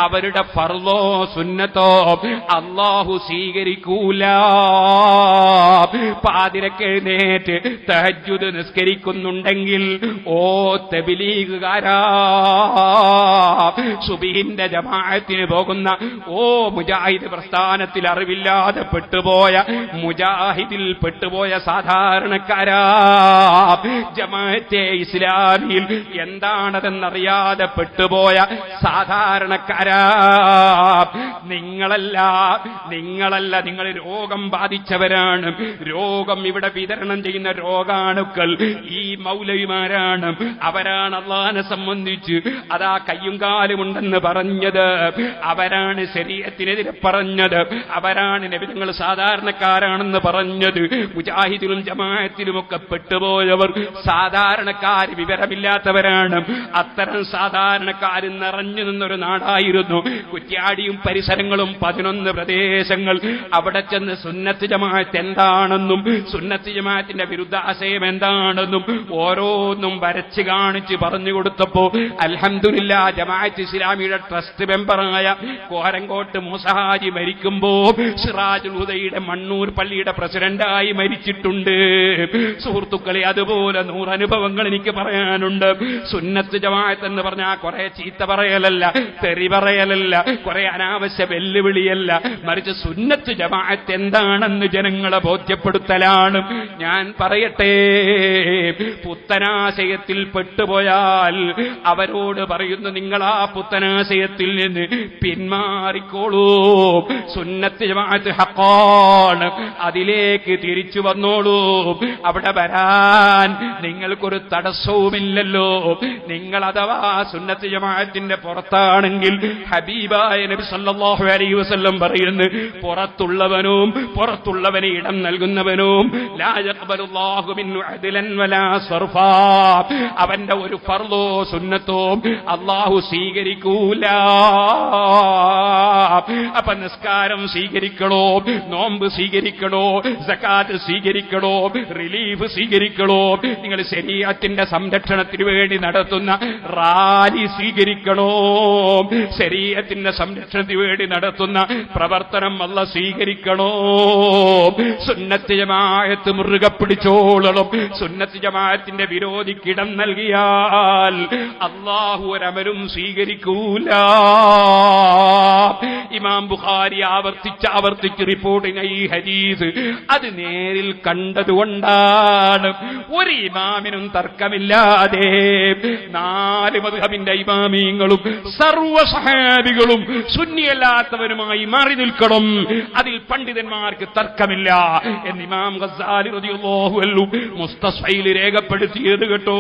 അവരുടെ ഫർളോ സുന്നത്തോ അല്ലാഹു സ്വീകരിക്കൂല. പാതിരക്ക് എഴുന്നേറ്റ് തഹജ്ജുദ് നിസ്കരിക്കുന്നുണ്ടെങ്കിൽ ഓ തബ്ലീഗുകാരാ, സുബ്ഹിന്റെ ജമാഅത്തിന് പോകുന്ന ഓ മുജാഹിദ് പ്രസ്ഥാനത്തിൽ അറിവില്ലാതെ പെട്ടുപോയ മുജാഹിദിൽ പെട്ടുപോയ സാധാരണക്കാരാ, ജമാഅത്തെ ഇസ്ലാമിയിൽ എന്താണതെന്നറിയാതെ പെട്ടുപോയ സാധാരണക്കാരാ, നിങ്ങളല്ല നിങ്ങൾ രോഗം ബാധിച്ചവരാണ്. രോഗം ഇവിടെ വിതരണം ചെയ്യുന്ന രോഗാണുക്കൾ ഈ മൗലവിമാരാണ്. അവരാണ് അല്ലാഹുവിനെ സംബന്ധിച്ച് അതാ കയ്യും കാലുമുണ്ടെന്ന് പറഞ്ഞത്, അവരാണ് ശരീഅത്തിനെതിരെ പറഞ്ഞത്, അവരാണ് നബി തങ്ങൾ സാധാരണക്കാരാണെന്ന് പറഞ്ഞത്. മുജാഹിദിലും ജമാഅത്തിലുമൊക്കെ പെട്ടുപോയവർ സാധാരണക്കാർ, വിവരമില്ലാത്തവരാണ്. അത്തരം സാധാരണക്കാർ നിറഞ്ഞു നിന്നൊരു നാടായിരുന്നു കുറ്റ്യാടിയും പരിസരങ്ങളും. 11 പ്രദേശങ്ങൾ. അവിടെ ചെന്ന് സുന്നത്ത് ജമാഅത്ത് എന്താണെന്നും സുന്നത്ത് ജമാഅത്തിന്റെ വിരുദ്ധാശയം എന്താണെന്നും ഓരോന്നും വരച്ച് കാണിച്ച് പറഞ്ഞു കൊടുത്തപ്പോ അൽഹംദുലില്ലാ ജമാഅത്ത് ഇസ്ലാമിയുടെ ട്രസ്റ്റ് മെമ്പറായ കോരങ്കോട്ട് മൂസഹാജി മരിക്കുമ്പോ സിറാജുൽ ഹുദയുടെ മണ്ണൂർ പള്ളിയുടെ പ്രസിഡന്റായി മരിച്ചിട്ടുണ്ട്. സുഹൃത്തുക്കളെ, അതുപോലെ 100 അനുഭവങ്ങൾ എനിക്ക് പറയാനുണ്ട്. സുന്നത്ത് ജമാഅത്ത് എന്ന് പറഞ്ഞാൽ കുറെ ചീത്ത പറയലല്ല, തെറി പറയലല്ല, കുറെ അനാവശ്യ വെല്ലുവിളിയല്ല, മറിച്ച് സുന്നത്ത് ജമാഅത്ത് എന്താണെന്ന് ജനങ്ങളെ ബോധ്യപ്പെടുത്തലാണ്. ഞാൻ പറയട്ടെ, പുത്തനാശയത്തിൽ പെട്ടുപോയാൽ അവരോട് പറയുന്നു, നിങ്ങൾ ആ പുത്തനാശയത്തിൽ നിന്ന് പിന്മാറിക്കോളൂ. സുന്നത്ത് ജമാഅത്ത് ഹഖാണ്, അതിലേക്ക് തിരിച്ചു വന്നോളൂ. അവിടെ വരാൻ നിങ്ങൾക്കൊരു തടസ്സവുമില്ലല്ലോ. നിങ്ങൾ അഥവാ സുന്നത്ത് ജമാഅത്തിന്റെ പുറത്താണെങ്കിൽ ഹബീബായ നബി സല്ലല്ലാഹു അലൈഹി വസല്ലം പറയുന്നു, പുറത്തുള്ളവന് ഇടം നൽകുന്നവനും ലാ യഖ്ബലുല്ലാഹു മിൻഹു അദ്ലൻ വലാ സർഫാ, അവന്റെ ഒരു ഫർളോ സുന്നത്തോ അല്ലാഹു സ്വീകരിക്കൂല. അപ്പൊ നിസ്കാരം സ്വീകരിക്കണോ, നോമ്പ് സ്വീകരിക്കണോ, സകാത്ത് സ്വീകരിക്കണോ, റിലീഫ് സ്വീകരിക്കണോ, നിങ്ങൾ ശരീഅത്തിന്റെ സംരക്ഷണത്തിന് വേണ്ടി നടത്തുന്ന റാലി സ്വീകരിക്കണോ, ശരീഅത്തിന്റെ സംരക്ഷണത്തിന് വേണ്ടി നടത്തുന്ന പ്രവർത്തനം അല്ല സ്വീകരിക്കണോ? സുന്നത്ത് ജമാഅത്ത് മുറുകെ പിടിച്ചോളണം. സുന്നത്ത് ജമാഅത്തിന്റെ വിരോധിക്കിടം നൽകിയാൽ അല്ലാഹു ഒരമലും സ്വീകരിക്കൂല. ഇമാം ബുഖാരി ആവർത്തിച്ച് റിപ്പോർട്ട് ചെയ്യുന്ന ഈ ഹദീസ് അത് നേരിൽ കണ്ടതുകൊണ്ടാണ് ഒരു ഇമാമിനും തർക്കമില്ലാതെ 4 മദ്ഹബിന്റെ ഇമാമീങ്ങളും സർവ്വ സഹാബികളും സുന്നിയല്ലാത്തവരുമായി മാറി നിൽക്കണം, അതിൽ പണ്ഡിതന്മാർക്ക് തർക്കമില്ല എന്ന് ഇമാം ഗസ്സാലി റളിയല്ലാഹു അൻഹു മുസ്തസ്ഫയിൽ രേഖപ്പെടുത്തിയത് കേട്ടോ.